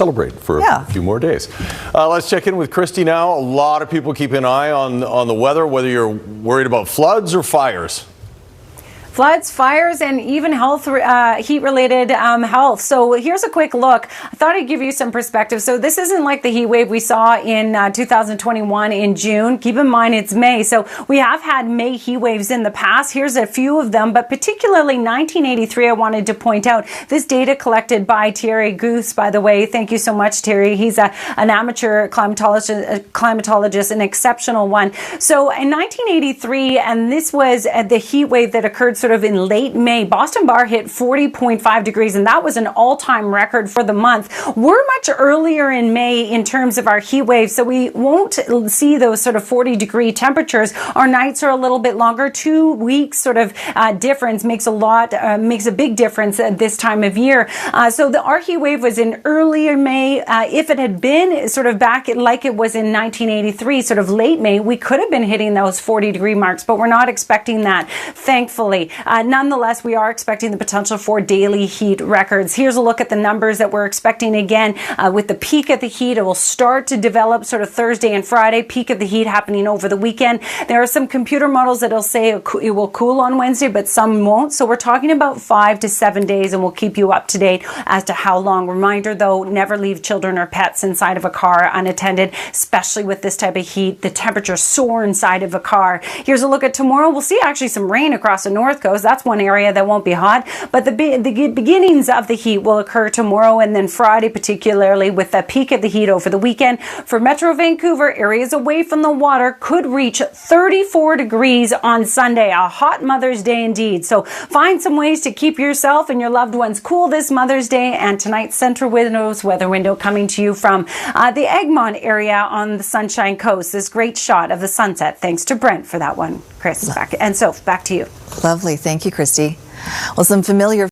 celebrate for a few more days. Let's check in with Kristi now. A lot of people keep an eye on the weather, whether you're worried about floods or fires. Floods, fires, and even heat-related health. So here's a quick look. I thought I'd give you some perspective. So this isn't like the heat wave we saw in 2021 in June. Keep in mind it's May. So we have had May heat waves in the past. Here's a few of them, but particularly 1983, I wanted to point out. This data collected by Thierry Goose, by the way. Thank you so much, Thierry. He's an amateur climatologist, an exceptional one. So in 1983, and this was the heat wave that occurred sort of in late May, Boston Bar hit 40.5 degrees, and that was an all-time record for the month. We're much earlier in May in terms of our heat wave, so we won't see those sort of 40-degree temperatures. Our nights are a little bit longer. 2 weeks sort of difference makes a big difference at this time of year. So our heat wave was in earlier May. If it had been sort of back like it was in 1983, sort of late May, we could have been hitting those 40-degree marks, but we're not expecting that, thankfully. Nonetheless, we are expecting the potential for daily heat records. Here's a look at the numbers that we're expecting again. With the peak of the heat, it will start to develop sort of Thursday and Friday, peak of the heat happening over the weekend. There are some computer models that'll say it will cool on Wednesday, but some won't. So we're talking about 5 to 7 days, and we'll keep you up to date as to how long. Reminder though, never leave children or pets inside of a car unattended, especially with this type of heat. The temperatures soar inside of a car. Here's a look at tomorrow. We'll see actually some rain across the north coast. That's one area that won't be hot, but the beginnings of the heat will occur tomorrow and then Friday, particularly with the peak of the heat over the weekend. For Metro Vancouver, areas away from the water could reach 34 degrees on Sunday. A hot Mother's Day indeed. So find some ways to keep yourself and your loved ones cool this Mother's Day. And tonight's Central Windows weather window coming to you from the Egmont area on the Sunshine Coast. This great shot of the sunset. Thanks to Brent for that one, Chris. Back to you. Lovely. Thank you, Kristi. Well, some familiar